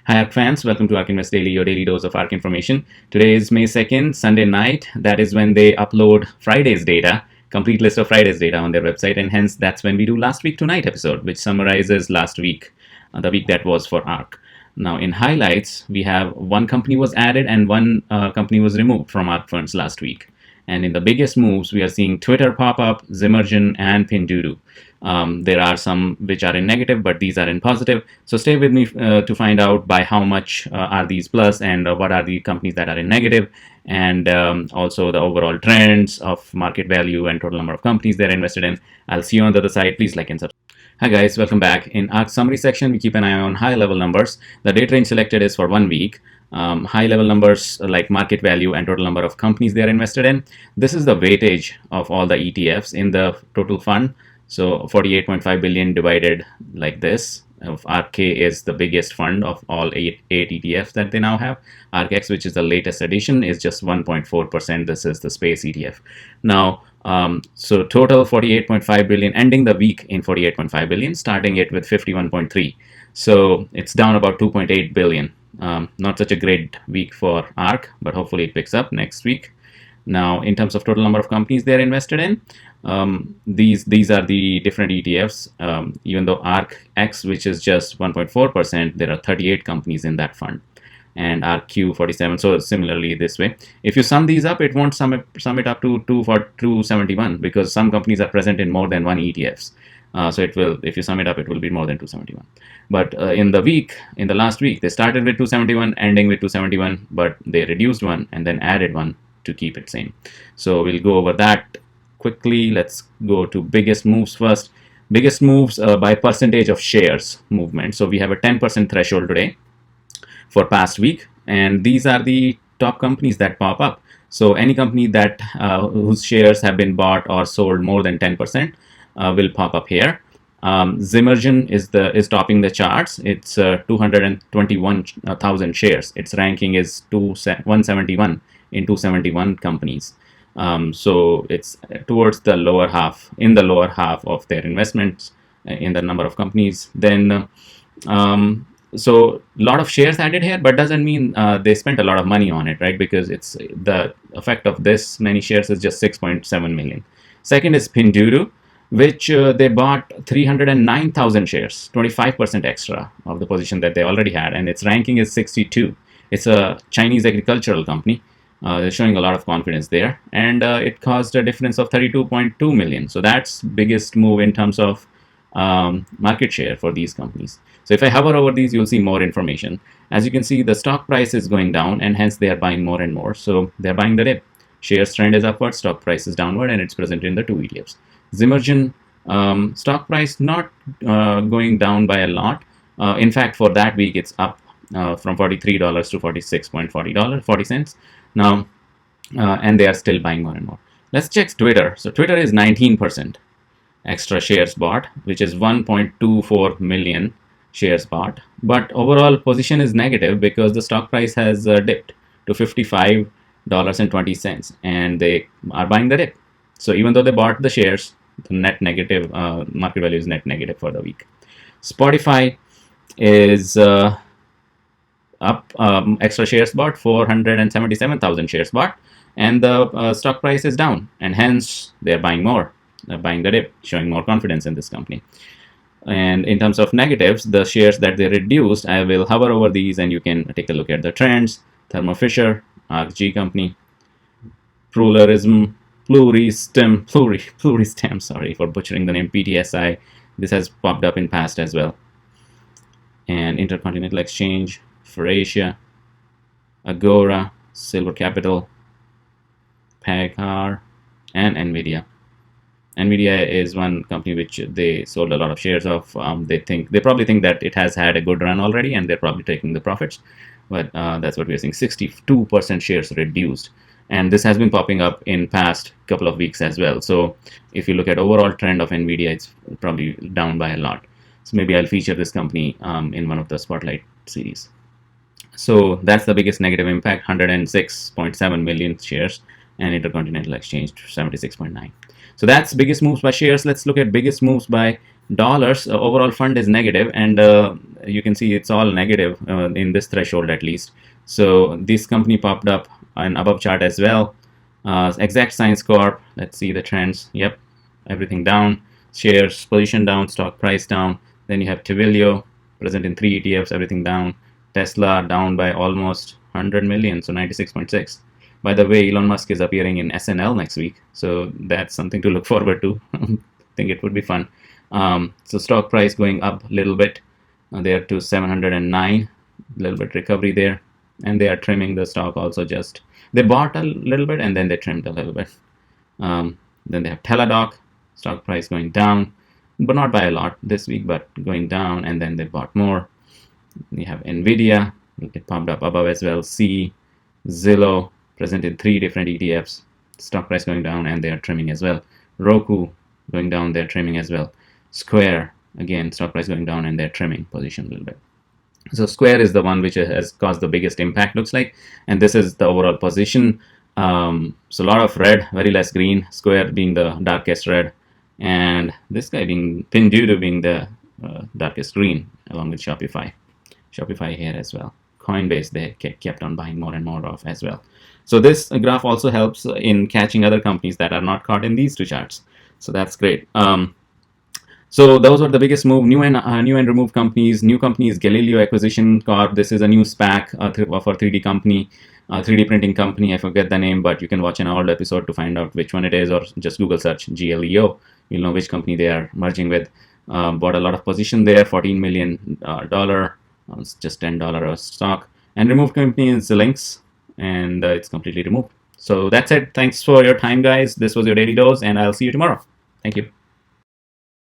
Hi ARK fans, welcome to ARK Invest Daily, your daily dose of ARK information. Today is May 2nd, Sunday night. That is when they upload Friday's data, complete list of Friday's data on their website, and hence that's when we do last week tonight episode, which summarizes last week, the week that was for ARK. Now in highlights, we have one company was added and one company was removed from ARK funds last week. And in the biggest moves, we are seeing Twitter pop up, Zimmergen, and Pinduoduo. There are some which are in negative, but these are in positive. So stay with me to find out by how much are these plus and what are the companies that are in negative, and also the overall trends of market value and total number of companies they're invested in. I'll see you on the other side. Please like and subscribe. Hi guys, welcome back. In our summary section, we keep an eye on high level numbers. The date range selected is for 1 week. High level numbers like market value and total number of companies they are invested in. This is the weightage of all the ETFs in the total fund. So 48.5 billion divided like this. ARK is the biggest fund of all eight ETFs that they now have. ARKX, which is the latest addition, is just 1.4%. This is the space ETF. Now, so total 48.5 billion, ending the week in 48.5 billion, starting it with 51.3. So it's down about 2.8 billion. Not such a great week for ARK, but hopefully it picks up next week. Now, in terms of total number of companies they're invested in, these are the different ETFs. Even though ARKX, which is just 1.4%, there are 38 companies in that fund, and RQ 47. So similarly this way, if you sum these up, it won't sum it up to 271 because some companies are present in more than one ETFs. So it will, if you sum it up, it will be more than 271. But in the last week, they started with 271, ending with 271, but they reduced one and then added one to keep it same. So we'll go over that quickly. Let's go to biggest moves first. Biggest moves by percentage of shares movement. So we have a 10% threshold today for past week, and these are the top companies that pop up. So any company that whose shares have been bought or sold more than 10% will pop up here. Zimmergen is topping the charts. It's 221,000 shares. Its ranking is 171 in 271 companies. So it's towards the lower half, in the lower half of their investments in the number of companies. Then so a lot of shares added here, but doesn't mean they spent a lot of money on it, right? Because it's the effect of this many shares is just 6.7 million. Second is Pinduoduo, which they bought 309,000 shares, 25% extra of the position that they already had, and its ranking is 62. It's a Chinese agricultural company. They're showing a lot of confidence there, and it caused a difference of 32.2 million. So that's biggest move in terms of market share for these companies. So if I hover over these, you'll see more information. As you can see, the stock price is going down, and hence they are buying more and more. So they're buying the dip. Shares trend is upward, stock price is downward, and it's present in the two ETFs. Zimmergen, stock price not going down by a lot. In fact, for that week, it's up from $43 to $46.40 now, and they are still buying more and more. Let's check Twitter. So Twitter is 19% extra shares bought, which is 1.24 million shares bought. But overall position is negative because the stock price has dipped to $55.20, and they are buying the dip. So even though they bought the shares, the net negative, market value is net negative for the week. Spotify is up, extra shares bought, 477,000 shares bought, and the stock price is down, and hence they're buying more. They're buying the dip, showing more confidence in this company. And in terms of negatives, the shares that they reduced, I will hover over these and you can take a look at the trends. Thermo Fisher, RG company, Pluristem, sorry for butchering the name, PTSI. This has popped up in past as well. And Intercontinental Exchange, Asia, Agora, Silver Capital, PAGR, and NVIDIA. NVIDIA is one company which they sold a lot of shares of. They probably think that it has had a good run already, and they're probably taking the profits. But that's what we're seeing. 62% shares reduced, and this has been popping up in past couple of weeks as well. So if you look at overall trend of NVIDIA, it's probably down by a lot. So maybe I'll feature this company in one of the spotlight series. So that's the biggest negative impact, 106.7 million shares, and Intercontinental Exchange 76.9. So that's biggest moves by shares. Let's look at biggest moves by dollars, overall fund is negative, and you can see it's all negative in this threshold at least. So this company popped up an above chart as well. Exact Science Corp, let's see the trends. Yep, everything down. Shares position down, stock price down. Then you have Twilio, present in 3 ETFs, everything down. Tesla down by almost 100 million, so 96.6. By the way, Elon Musk is appearing in SNL next week, so that's something to look forward to. I think it would be fun. So stock price going up a little bit there to 709, a little bit recovery there, and they are trimming the stock also. Just they bought a little bit and then they trimmed a little bit. Then they have Teladoc, stock price going down, but not by a lot this week, but going down, and then they bought more. You have Nvidia, it pumped up above as well. C, Zillow, present in 3 different ETFs, stock price going down and they are trimming as well. Roku going down, they're trimming as well. Square, again, stock price going down and they're trimming position a little bit. So Square is the one which has caused the biggest impact, looks like, and this is the overall position. So a lot of red, very less green, Square being the darkest red, and this guy being Pinduoduo being the darkest green, along with Shopify here as well. Coinbase, they kept on buying more and more of as well. So this graph also helps in catching other companies that are not caught in these 2 charts. So that's great. So those were the biggest move. New and removed companies. New company is Galileo Acquisition Corp. This is a new SPAC for 3D company, 3D printing company. I forget the name, but you can watch an old episode to find out which one it is, or just Google search GLEO. You'll know which company they are merging with. Bought a lot of position there, $14 million. It's just $10 a stock. And removed company is the links, and it's completely removed. So that's it. Thanks for your time, guys. This was your daily dose, and I'll see you tomorrow. Thank you.